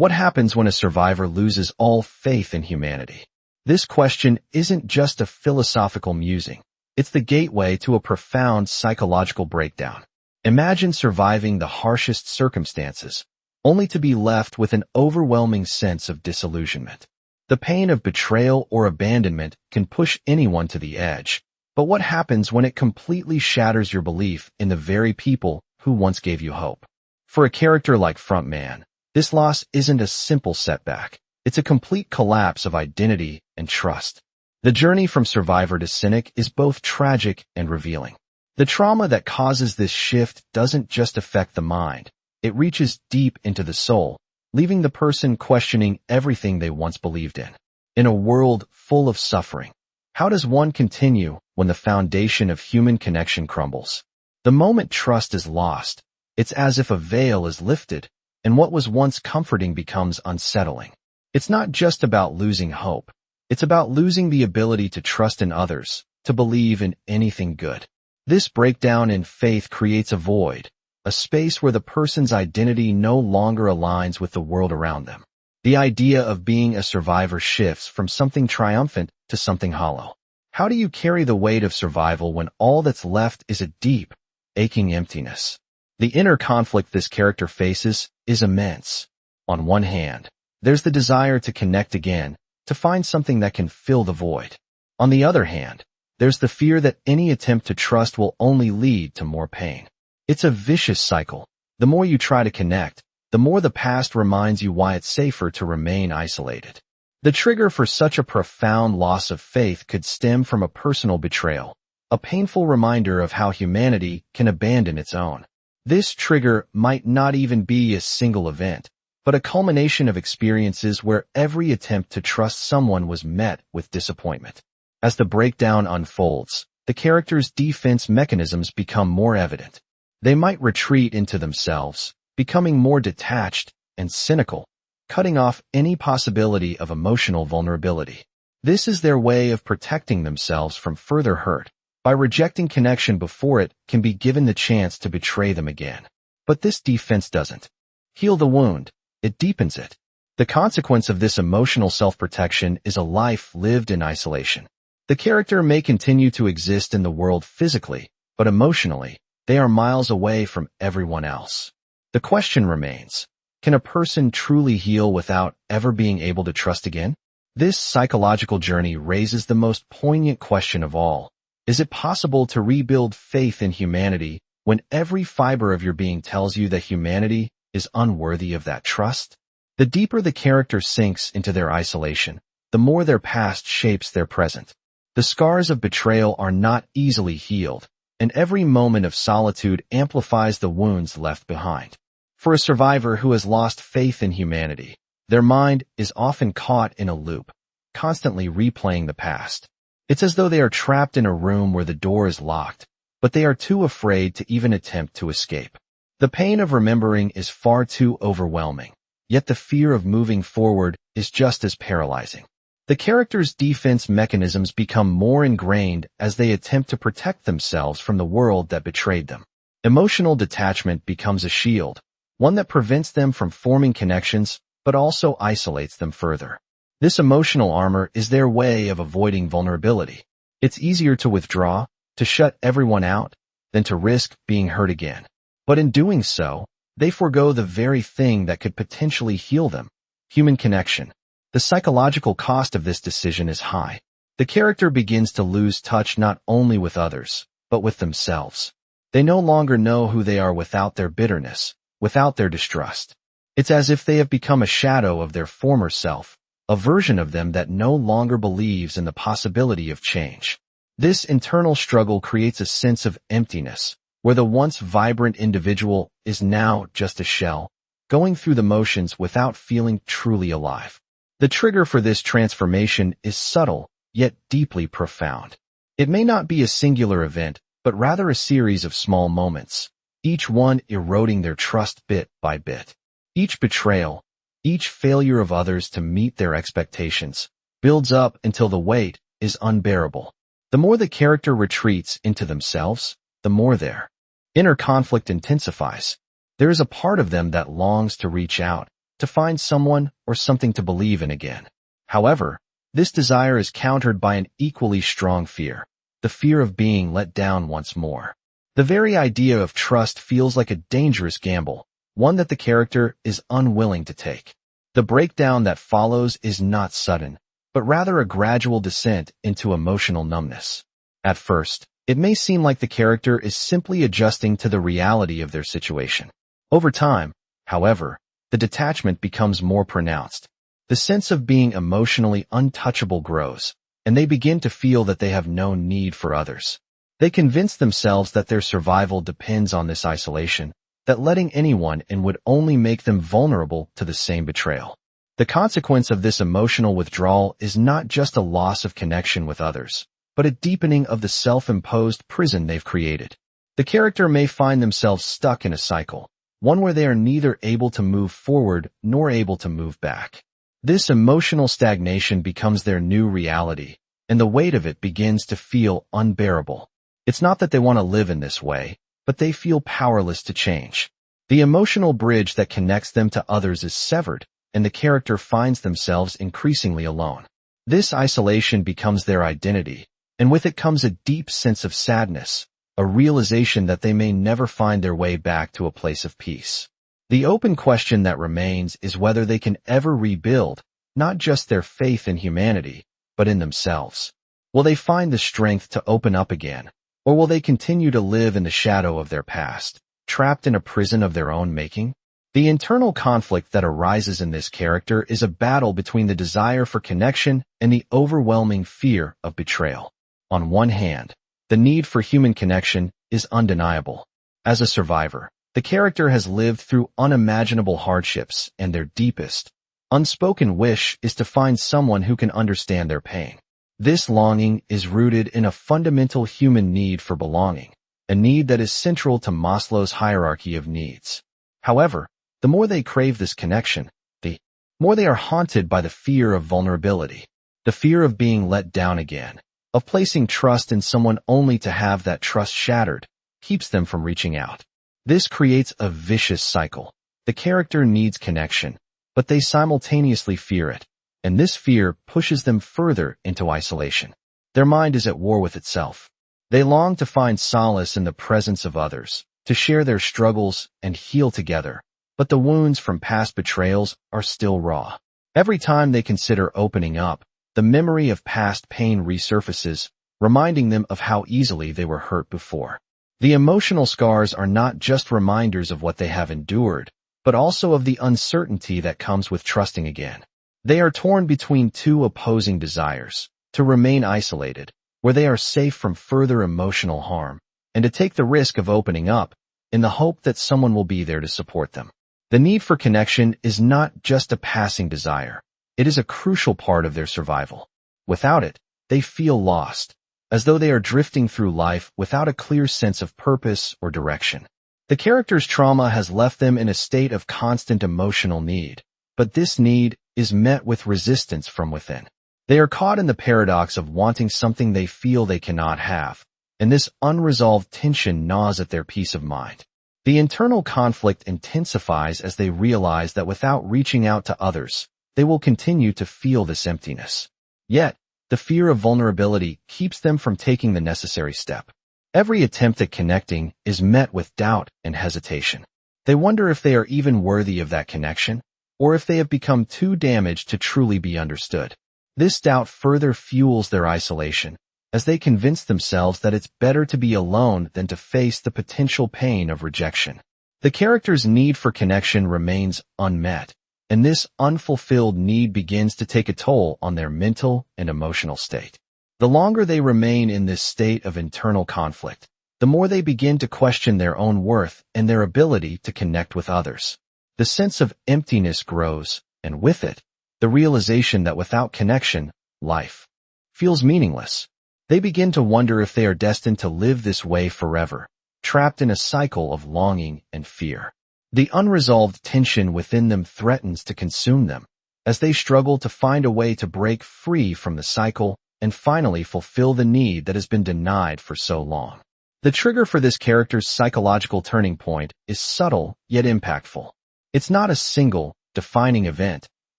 What happens when a survivor loses all faith in humanity? This question isn't just a philosophical musing. It's the gateway to a profound psychological breakdown. Imagine surviving the harshest circumstances, only to be left with an overwhelming sense of disillusionment. The pain of betrayal or abandonment can push anyone to the edge. But what happens when it completely shatters your belief in the very people who once gave you hope? For a character like Frontman, this loss isn't a simple setback. It's a complete collapse of identity and trust. The journey from survivor to cynic is both tragic and revealing. The trauma that causes this shift doesn't just affect the mind. It reaches deep into the soul, leaving the person questioning everything they once believed in. In a world full of suffering, how does one continue when the foundation of human connection crumbles? The moment trust is lost, it's as if a veil is lifted, and what was once comforting becomes unsettling. It's not just about losing hope. It's about losing the ability to trust in others, to believe in anything good. This breakdown in faith creates a void, a space where the person's identity no longer aligns with the world around them. The idea of being a survivor shifts from something triumphant to something hollow. How do you carry the weight of survival when all that's left is a deep, aching emptiness? The inner conflict this character faces is immense. On one hand, there's the desire to connect again, to find something that can fill the void. On the other hand, there's the fear that any attempt to trust will only lead to more pain. It's a vicious cycle. The more you try to connect, the more the past reminds you why it's safer to remain isolated. The trigger for such a profound loss of faith could stem from a personal betrayal, a painful reminder of how humanity can abandon its own. This trigger might not even be a single event, but a culmination of experiences where every attempt to trust someone was met with disappointment. As the breakdown unfolds, the character's defense mechanisms become more evident. They might retreat into themselves, becoming more detached and cynical, cutting off any possibility of emotional vulnerability. This is their way of protecting themselves from further hurt, by rejecting connection before it can be given the chance to betray them again. But this defense doesn't heal the wound, it deepens it. The consequence of this emotional self-protection is a life lived in isolation. The character may continue to exist in the world physically, but emotionally, they are miles away from everyone else. The question remains, can a person truly heal without ever being able to trust again? This psychological journey raises the most poignant question of all. Is it possible to rebuild faith in humanity when every fiber of your being tells you that humanity is unworthy of that trust? The deeper the character sinks into their isolation, the more their past shapes their present. The scars of betrayal are not easily healed, and every moment of solitude amplifies the wounds left behind. For a survivor who has lost faith in humanity, their mind is often caught in a loop, constantly replaying the past. It's as though they are trapped in a room where the door is locked, but they are too afraid to even attempt to escape. The pain of remembering is far too overwhelming, yet the fear of moving forward is just as paralyzing. The character's defense mechanisms become more ingrained as they attempt to protect themselves from the world that betrayed them. Emotional detachment becomes a shield, one that prevents them from forming connections, but also isolates them further. This emotional armor is their way of avoiding vulnerability. It's easier to withdraw, to shut everyone out, than to risk being hurt again. But in doing so, they forego the very thing that could potentially heal them: human connection. The psychological cost of this decision is high. The character begins to lose touch not only with others, but with themselves. They no longer know who they are without their bitterness, without their distrust. It's as if they have become a shadow of their former self, a version of them that no longer believes in the possibility of change. This internal struggle creates a sense of emptiness, where the once vibrant individual is now just a shell, going through the motions without feeling truly alive. The trigger for this transformation is subtle, yet deeply profound. It may not be a singular event, but rather a series of small moments, each one eroding their trust bit by bit. Each betrayal, each failure of others to meet their expectations, builds up until the weight is unbearable. The more the character retreats into themselves, the more their inner conflict intensifies. There is a part of them that longs to reach out, to find someone or something to believe in again. However, this desire is countered by an equally strong fear, the fear of being let down once more. The very idea of trust feels like a dangerous gamble, one that the character is unwilling to take. The breakdown that follows is not sudden, but rather a gradual descent into emotional numbness. At first, it may seem like the character is simply adjusting to the reality of their situation. Over time, however, the detachment becomes more pronounced. The sense of being emotionally untouchable grows, and they begin to feel that they have no need for others. They convince themselves that their survival depends on this isolation, that letting anyone in would only make them vulnerable to the same betrayal. The consequence of this emotional withdrawal is not just a loss of connection with others, but a deepening of the self-imposed prison they've created. The character may find themselves stuck in a cycle, one where they are neither able to move forward nor able to move back. This emotional stagnation becomes their new reality, and the weight of it begins to feel unbearable. It's not that they want to live in this way, but they feel powerless to change. The emotional bridge that connects them to others is severed, and the character finds themselves increasingly alone. This isolation becomes their identity, and with it comes a deep sense of sadness, a realization that they may never find their way back to a place of peace. The open question that remains is whether they can ever rebuild, not just their faith in humanity, but in themselves. Will they find the strength to open up again, or will they continue to live in the shadow of their past, trapped in a prison of their own making? The internal conflict that arises in this character is a battle between the desire for connection and the overwhelming fear of betrayal. On one hand, the need for human connection is undeniable. As a survivor, the character has lived through unimaginable hardships, and their deepest, unspoken wish is to find someone who can understand their pain. This longing is rooted in a fundamental human need for belonging, a need that is central to Maslow's hierarchy of needs. However, the more they crave this connection, the more they are haunted by the fear of vulnerability, the fear of being let down again, of placing trust in someone only to have that trust shattered, keeps them from reaching out. This creates a vicious cycle. The character needs connection, but they simultaneously fear it, and this fear pushes them further into isolation. Their mind is at war with itself. They long to find solace in the presence of others, to share their struggles and heal together, but the wounds from past betrayals are still raw. Every time they consider opening up, the memory of past pain resurfaces, reminding them of how easily they were hurt before. The emotional scars are not just reminders of what they have endured, but also of the uncertainty that comes with trusting again. They are torn between two opposing desires, to remain isolated, where they are safe from further emotional harm, and to take the risk of opening up, in the hope that someone will be there to support them. The need for connection is not just a passing desire. It is a crucial part of their survival. Without it, they feel lost, as though they are drifting through life without a clear sense of purpose or direction. The character's trauma has left them in a state of constant emotional need, but this need is met with resistance from within. They are caught in the paradox of wanting something they feel they cannot have, and this unresolved tension gnaws at their peace of mind. The internal conflict intensifies as they realize that without reaching out to others, they will continue to feel this emptiness. Yet, the fear of vulnerability keeps them from taking the necessary step. Every attempt at connecting is met with doubt and hesitation. They wonder if they are even worthy of that connection, or if they have become too damaged to truly be understood. This doubt further fuels their isolation, as they convince themselves that it's better to be alone than to face the potential pain of rejection. The character's need for connection remains unmet, and this unfulfilled need begins to take a toll on their mental and emotional state. The longer they remain in this state of internal conflict, the more they begin to question their own worth and their ability to connect with others. The sense of emptiness grows, and with it, the realization that without connection, life feels meaningless. They begin to wonder if they are destined to live this way forever, trapped in a cycle of longing and fear. The unresolved tension within them threatens to consume them, as they struggle to find a way to break free from the cycle and finally fulfill the need that has been denied for so long. The trigger for this character's psychological turning point is subtle yet impactful. It's not a single, defining event,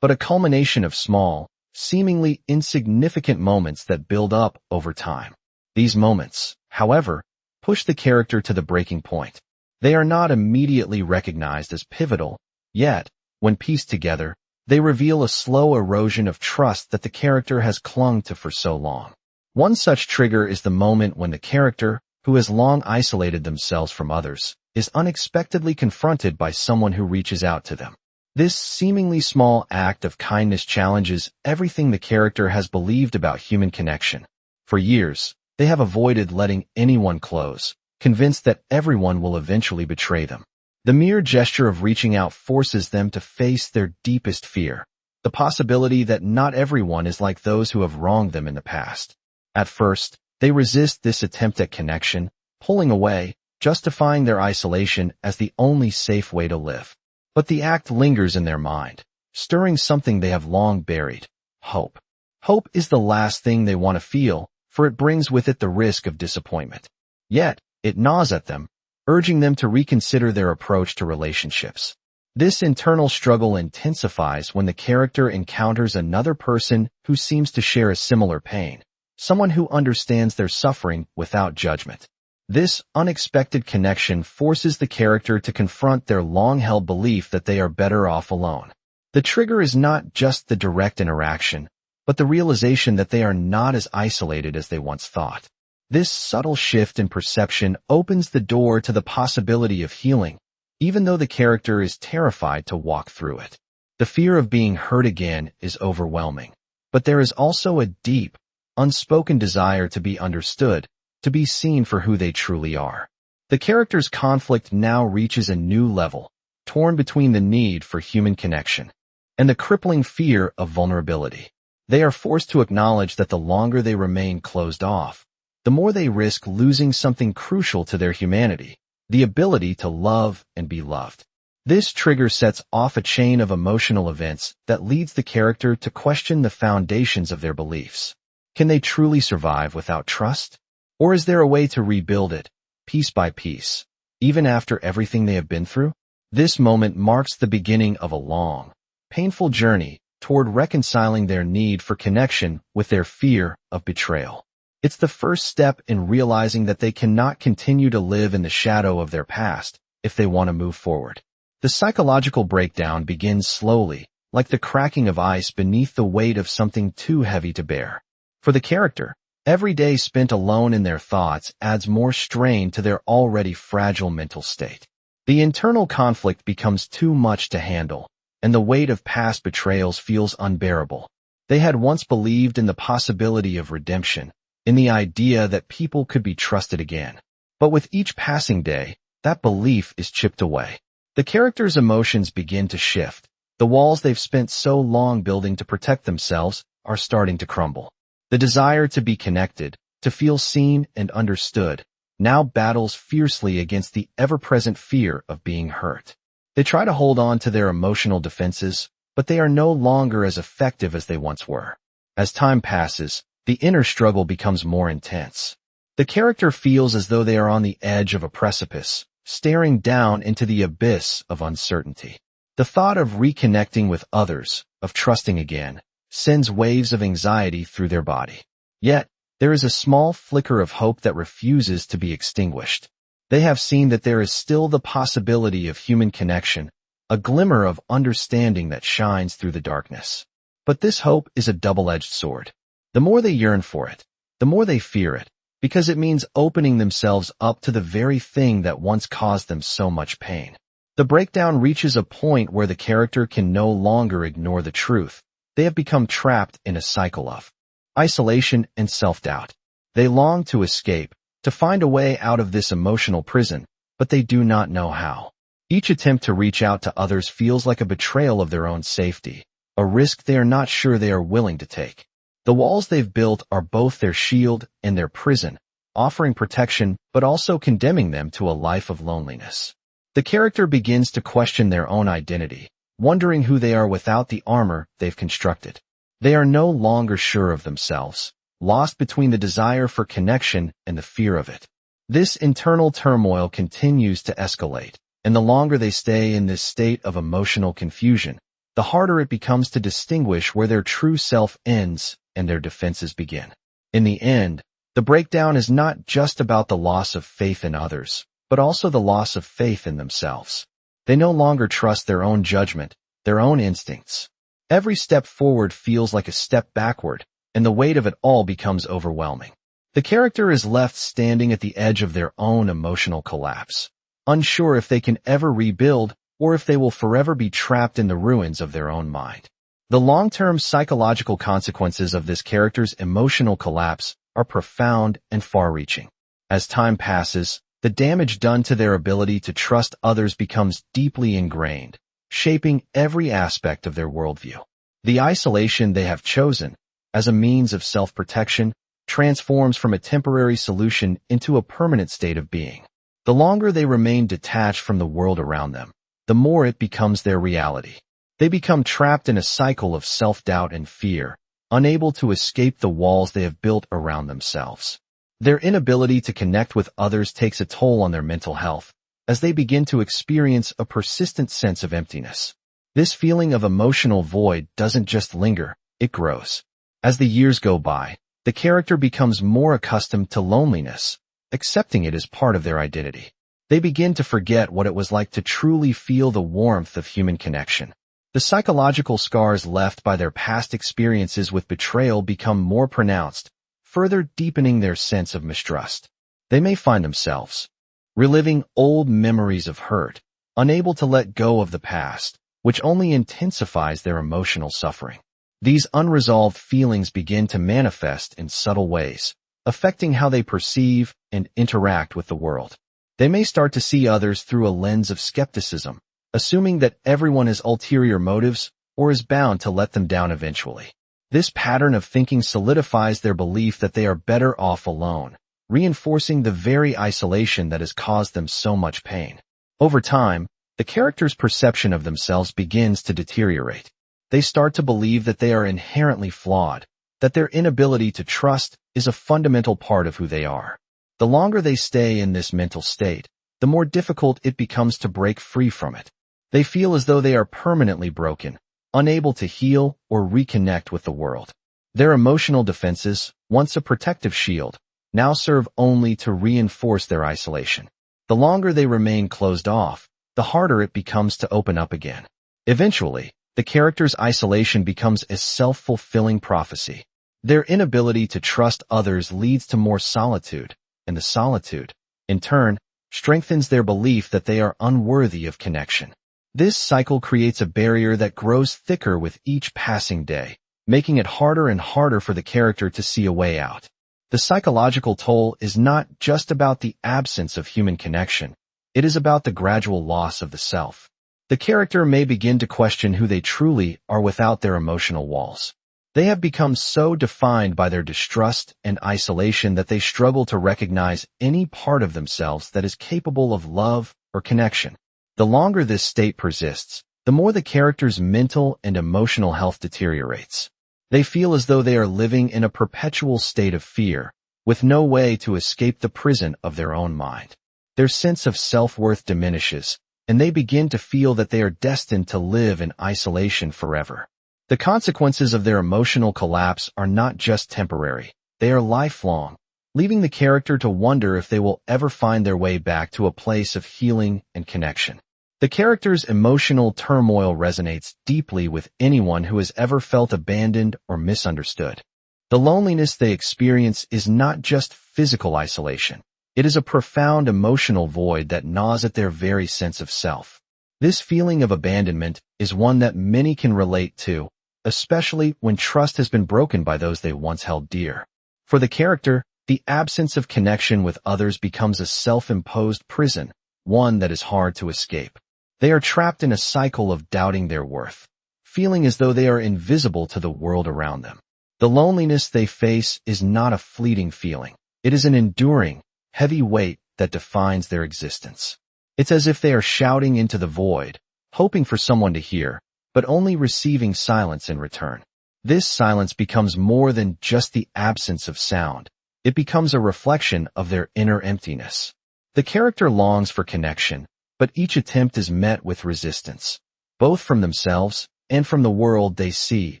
but a culmination of small, seemingly insignificant moments that build up over time. These moments, however, push the character to the breaking point. They are not immediately recognized as pivotal, yet, when pieced together, they reveal a slow erosion of trust that the character has clung to for so long. One such trigger is the moment when the character, who has long isolated themselves from others, is unexpectedly confronted by someone who reaches out to them. This seemingly small act of kindness challenges everything the character has believed about human connection. For years, they have avoided letting anyone close, convinced that everyone will eventually betray them. The mere gesture of reaching out forces them to face their deepest fear, the possibility that not everyone is like those who have wronged them in the past. At first, they resist this attempt at connection, pulling away, justifying their isolation as the only safe way to live. But the act lingers in their mind, stirring something they have long buried: hope. Hope is the last thing they want to feel, for it brings with it the risk of disappointment. Yet, it gnaws at them, urging them to reconsider their approach to relationships. This internal struggle intensifies when the character encounters another person who seems to share a similar pain, someone who understands their suffering without judgment. This unexpected connection forces the character to confront their long-held belief that they are better off alone. The trigger is not just the direct interaction, but the realization that they are not as isolated as they once thought. This subtle shift in perception opens the door to the possibility of healing, even though the character is terrified to walk through it. The fear of being hurt again is overwhelming, but there is also a deep, unspoken desire to be understood, to be seen for who they truly are. The character's conflict now reaches a new level, torn between the need for human connection and the crippling fear of vulnerability. They are forced to acknowledge that the longer they remain closed off, the more they risk losing something crucial to their humanity, the ability to love and be loved. This trigger sets off a chain of emotional events that leads the character to question the foundations of their beliefs. Can they truly survive without trust? Or is there a way to rebuild it, piece by piece, even after everything they have been through? This moment marks the beginning of a long, painful journey toward reconciling their need for connection with their fear of betrayal. It's the first step in realizing that they cannot continue to live in the shadow of their past if they want to move forward. The psychological breakdown begins slowly, like the cracking of ice beneath the weight of something too heavy to bear. For the character, every day spent alone in their thoughts adds more strain to their already fragile mental state. The internal conflict becomes too much to handle, and the weight of past betrayals feels unbearable. They had once believed in the possibility of redemption, in the idea that people could be trusted again. But with each passing day, that belief is chipped away. The character's emotions begin to shift. The walls they've spent so long building to protect themselves are starting to crumble. The desire to be connected, to feel seen and understood, now battles fiercely against the ever-present fear of being hurt. They try to hold on to their emotional defenses, but they are no longer as effective as they once were. As time passes, the inner struggle becomes more intense. The character feels as though they are on the edge of a precipice, staring down into the abyss of uncertainty. The thought of reconnecting with others, of trusting again, sends waves of anxiety through their body. Yet, there is a small flicker of hope that refuses to be extinguished. They have seen that there is still the possibility of human connection, a glimmer of understanding that shines through the darkness. But this hope is a double-edged sword. The more they yearn for it, the more they fear it, because it means opening themselves up to the very thing that once caused them so much pain. The breakdown reaches a point where the character can no longer ignore the truth. They have become trapped in a cycle of isolation and self-doubt. They long to escape, to find a way out of this emotional prison, but they do not know how. Each attempt to reach out to others feels like a betrayal of their own safety, a risk they are not sure they are willing to take. The walls they've built are both their shield and their prison, offering protection but also condemning them to a life of loneliness. The character begins to question their own identity, wondering who they are without the armor they've constructed. They are no longer sure of themselves, lost between the desire for connection and the fear of it. This internal turmoil continues to escalate, and the longer they stay in this state of emotional confusion, the harder it becomes to distinguish where their true self ends and their defenses begin. In the end, the breakdown is not just about the loss of faith in others, but also the loss of faith in themselves. They no longer trust their own judgment, their own instincts. Every step forward feels like a step backward, and the weight of it all becomes overwhelming. The character is left standing at the edge of their own emotional collapse, unsure if they can ever rebuild or if they will forever be trapped in the ruins of their own mind. The long-term psychological consequences of this character's emotional collapse are profound and far-reaching. As time passes, the damage done to their ability to trust others becomes deeply ingrained, shaping every aspect of their worldview. The isolation they have chosen, as a means of self-protection, transforms from a temporary solution into a permanent state of being. The longer they remain detached from the world around them, the more it becomes their reality. They become trapped in a cycle of self-doubt and fear, unable to escape the walls they have built around themselves. Their inability to connect with others takes a toll on their mental health, as they begin to experience a persistent sense of emptiness. This feeling of emotional void doesn't just linger, it grows. As the years go by, the character becomes more accustomed to loneliness, accepting it as part of their identity. They begin to forget what it was like to truly feel the warmth of human connection. The psychological scars left by their past experiences with betrayal become more pronounced, further deepening their sense of mistrust. They may find themselves reliving old memories of hurt, unable to let go of the past, which only intensifies their emotional suffering. These unresolved feelings begin to manifest in subtle ways, affecting how they perceive and interact with the world. They may start to see others through a lens of skepticism, assuming that everyone has ulterior motives or is bound to let them down eventually. This pattern of thinking solidifies their belief that they are better off alone, reinforcing the very isolation that has caused them so much pain. Over time, the character's perception of themselves begins to deteriorate. They start to believe that they are inherently flawed, that their inability to trust is a fundamental part of who they are. The longer they stay in this mental state, the more difficult it becomes to break free from it. They feel as though they are permanently broken, unable to heal or reconnect with the world. Their emotional defenses, once a protective shield, now serve only to reinforce their isolation. The longer they remain closed off, the harder it becomes to open up again. Eventually, the character's isolation becomes a self-fulfilling prophecy. Their inability to trust others leads to more solitude, and the solitude, in turn, strengthens their belief that they are unworthy of connection. This cycle creates a barrier that grows thicker with each passing day, making it harder and harder for the character to see a way out. The psychological toll is not just about the absence of human connection, it is about the gradual loss of the self. The character may begin to question who they truly are without their emotional walls. They have become so defined by their distrust and isolation that they struggle to recognize any part of themselves that is capable of love or connection. The longer this state persists, the more the character's mental and emotional health deteriorates. They feel as though they are living in a perpetual state of fear, with no way to escape the prison of their own mind. Their sense of self-worth diminishes, and they begin to feel that they are destined to live in isolation forever. The consequences of their emotional collapse are not just temporary, they are lifelong, leaving the character to wonder if they will ever find their way back to a place of healing and connection. The character's emotional turmoil resonates deeply with anyone who has ever felt abandoned or misunderstood. The loneliness they experience is not just physical isolation. It is a profound emotional void that gnaws at their very sense of self. This feeling of abandonment is one that many can relate to, especially when trust has been broken by those they once held dear. For the character, the absence of connection with others becomes a self-imposed prison, one that is hard to escape. They are trapped in a cycle of doubting their worth, feeling as though they are invisible to the world around them. The loneliness they face is not a fleeting feeling. It is an enduring, heavy weight that defines their existence. It's as if they are shouting into the void, hoping for someone to hear, but only receiving silence in return. This silence becomes more than just the absence of sound. It becomes a reflection of their inner emptiness. The character longs for connection, but each attempt is met with resistance, both from themselves and from the world they see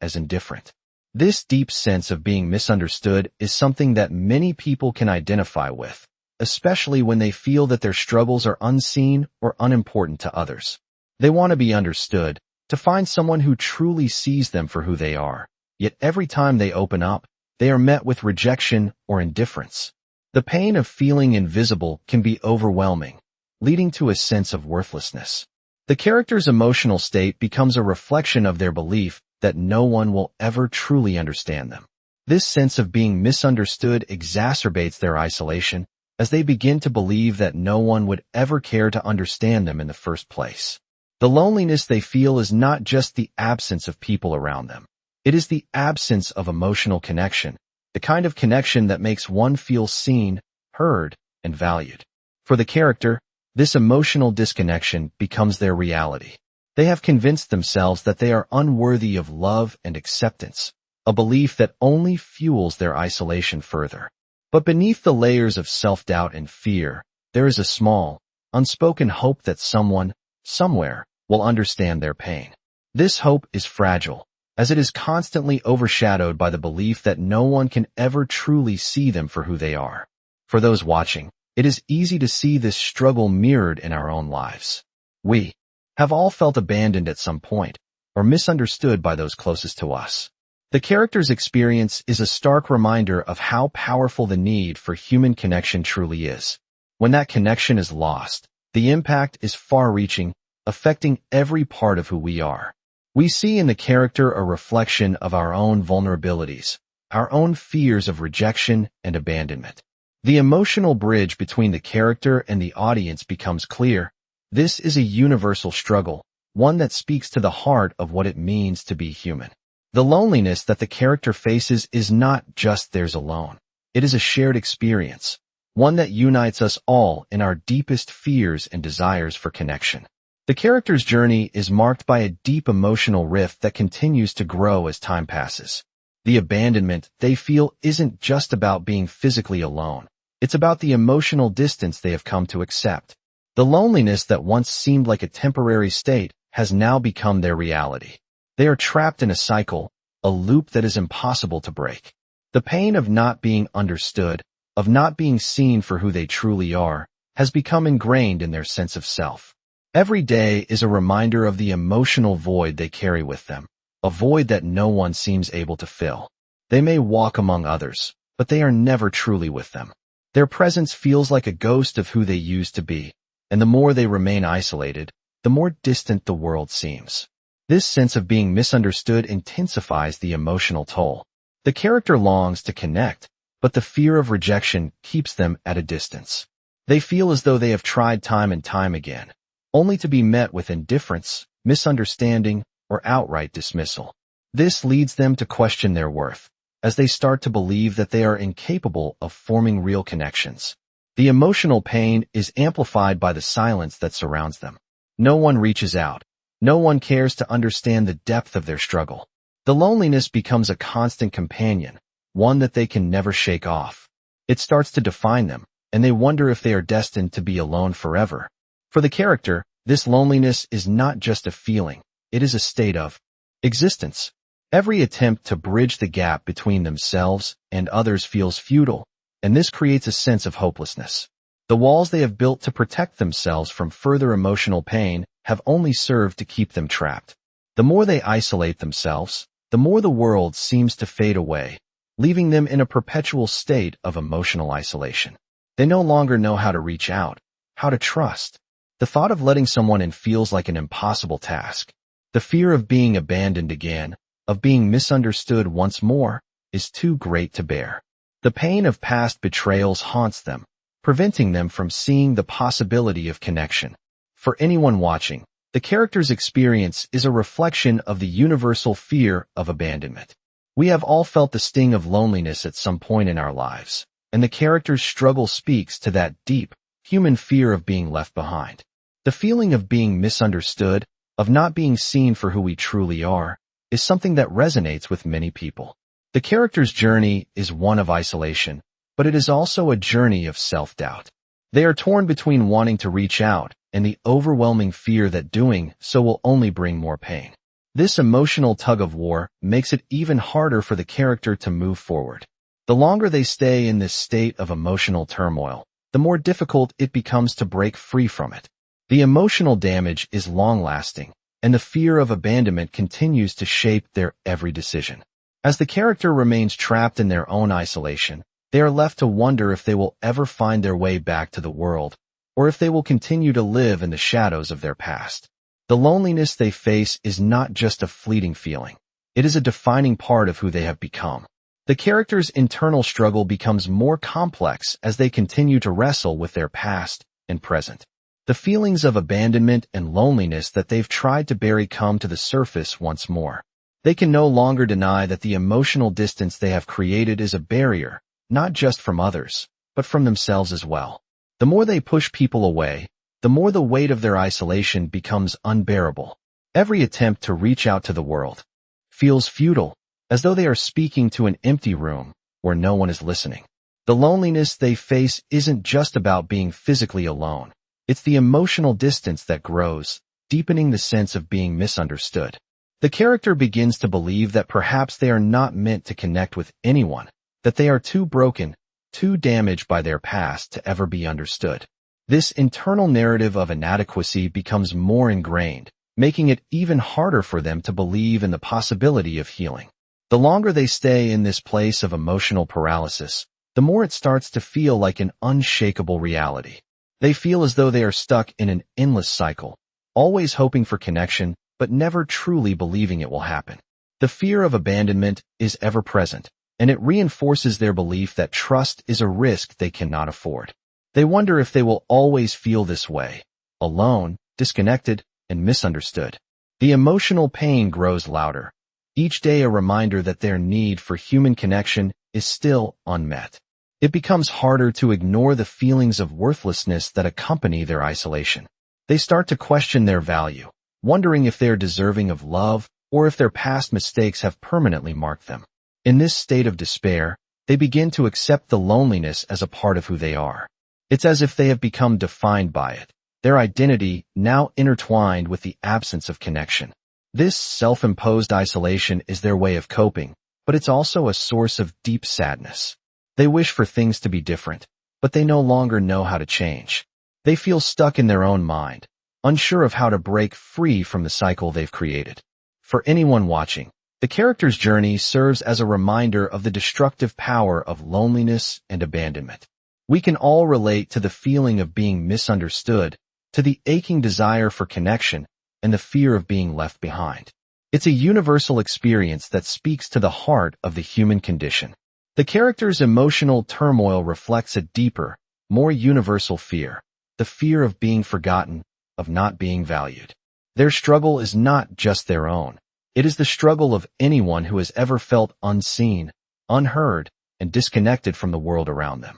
as indifferent. This deep sense of being misunderstood is something that many people can identify with, especially when they feel that their struggles are unseen or unimportant to others. They want to be understood, to find someone who truly sees them for who they are. Yet every time they open up, they are met with rejection or indifference. The pain of feeling invisible can be overwhelming, leading to a sense of worthlessness. The character's emotional state becomes a reflection of their belief that no one will ever truly understand them. This sense of being misunderstood exacerbates their isolation, as they begin to believe that no one would ever care to understand them in the first place. The loneliness they feel is not just the absence of people around them. It is the absence of emotional connection, the kind of connection that makes one feel seen, heard, and valued. For the character, this emotional disconnection becomes their reality. They have convinced themselves that they are unworthy of love and acceptance, a belief that only fuels their isolation further. But beneath the layers of self-doubt and fear, there is a small, unspoken hope that someone, somewhere, will understand their pain. This hope is fragile, as it is constantly overshadowed by the belief that no one can ever truly see them for who they are. For those watching, it is easy to see this struggle mirrored in our own lives. We have all felt abandoned at some point, or misunderstood by those closest to us. The character's experience is a stark reminder of how powerful the need for human connection truly is. When that connection is lost, the impact is far-reaching, affecting every part of who we are. We see in the character a reflection of our own vulnerabilities, our own fears of rejection and abandonment. The emotional bridge between the character and the audience becomes clear. This is a universal struggle, one that speaks to the heart of what it means to be human. The loneliness that the character faces is not just theirs alone. It is a shared experience, one that unites us all in our deepest fears and desires for connection. The character's journey is marked by a deep emotional rift that continues to grow as time passes. The abandonment they feel isn't just about being physically alone. It's about the emotional distance they have come to accept. The loneliness that once seemed like a temporary state has now become their reality. They are trapped in a cycle, a loop that is impossible to break. The pain of not being understood, of not being seen for who they truly are, has become ingrained in their sense of self. Every day is a reminder of the emotional void they carry with them, a void that no one seems able to fill. They may walk among others, but they are never truly with them. Their presence feels like a ghost of who they used to be, and the more they remain isolated, the more distant the world seems. This sense of being misunderstood intensifies the emotional toll. The character longs to connect, but the fear of rejection keeps them at a distance. They feel as though they have tried time and time again, only to be met with indifference, misunderstanding, or outright dismissal. This leads them to question their worth, as they start to believe that they are incapable of forming real connections. The emotional pain is amplified by the silence that surrounds them. No one reaches out. No one cares to understand the depth of their struggle. The loneliness becomes a constant companion, one that they can never shake off. It starts to define them, and they wonder if they are destined to be alone forever. For the character, this loneliness is not just a feeling, it is a state of existence. Every attempt to bridge the gap between themselves and others feels futile, and this creates a sense of hopelessness. The walls they have built to protect themselves from further emotional pain have only served to keep them trapped. The more they isolate themselves, the more the world seems to fade away, leaving them in a perpetual state of emotional isolation. They no longer know how to reach out, how to trust. The thought of letting someone in feels like an impossible task. The fear of being abandoned again, of being misunderstood once more, is too great to bear. The pain of past betrayals haunts them, preventing them from seeing the possibility of connection. For anyone watching, the character's experience is a reflection of the universal fear of abandonment. We have all felt the sting of loneliness at some point in our lives, and the character's struggle speaks to that deep, human fear of being left behind. The feeling of being misunderstood, of not being seen for who we truly are, is something that resonates with many people. The character's journey is one of isolation, but it is also a journey of self-doubt. They are torn between wanting to reach out and the overwhelming fear that doing so will only bring more pain. This emotional tug-of-war makes it even harder for the character to move forward. The longer they stay in this state of emotional turmoil, the more difficult it becomes to break free from it. The emotional damage is long-lasting, and the fear of abandonment continues to shape their every decision. As the character remains trapped in their own isolation, they are left to wonder if they will ever find their way back to the world, or if they will continue to live in the shadows of their past. The loneliness they face is not just a fleeting feeling. It is a defining part of who they have become. The character's internal struggle becomes more complex as they continue to wrestle with their past and present. The feelings of abandonment and loneliness that they've tried to bury come to the surface once more. They can no longer deny that the emotional distance they have created is a barrier, not just from others, but from themselves as well. The more they push people away, the more the weight of their isolation becomes unbearable. Every attempt to reach out to the world feels futile, as though they are speaking to an empty room where no one is listening. The loneliness they face isn't just about being physically alone. It's the emotional distance that grows, deepening the sense of being misunderstood. The character begins to believe that perhaps they are not meant to connect with anyone, that they are too broken, too damaged by their past to ever be understood. This internal narrative of inadequacy becomes more ingrained, making it even harder for them to believe in the possibility of healing. The longer they stay in this place of emotional paralysis, the more it starts to feel like an unshakable reality. They feel as though they are stuck in an endless cycle, always hoping for connection, but never truly believing it will happen. The fear of abandonment is ever present, and it reinforces their belief that trust is a risk they cannot afford. They wonder if they will always feel this way, alone, disconnected, and misunderstood. The emotional pain grows louder, each day a reminder that their need for human connection is still unmet. It becomes harder to ignore the feelings of worthlessness that accompany their isolation. They start to question their value, wondering if they are deserving of love or if their past mistakes have permanently marked them. In this state of despair, they begin to accept the loneliness as a part of who they are. It's as if they have become defined by it, their identity now intertwined with the absence of connection. This self-imposed isolation is their way of coping, but it's also a source of deep sadness. They wish for things to be different, but they no longer know how to change. They feel stuck in their own mind, unsure of how to break free from the cycle they've created. For anyone watching, the character's journey serves as a reminder of the destructive power of loneliness and abandonment. We can all relate to the feeling of being misunderstood, to the aching desire for connection, and the fear of being left behind. It's a universal experience that speaks to the heart of the human condition. The character's emotional turmoil reflects a deeper, more universal fear, the fear of being forgotten, of not being valued. Their struggle is not just their own. It is the struggle of anyone who has ever felt unseen, unheard, and disconnected from the world around them.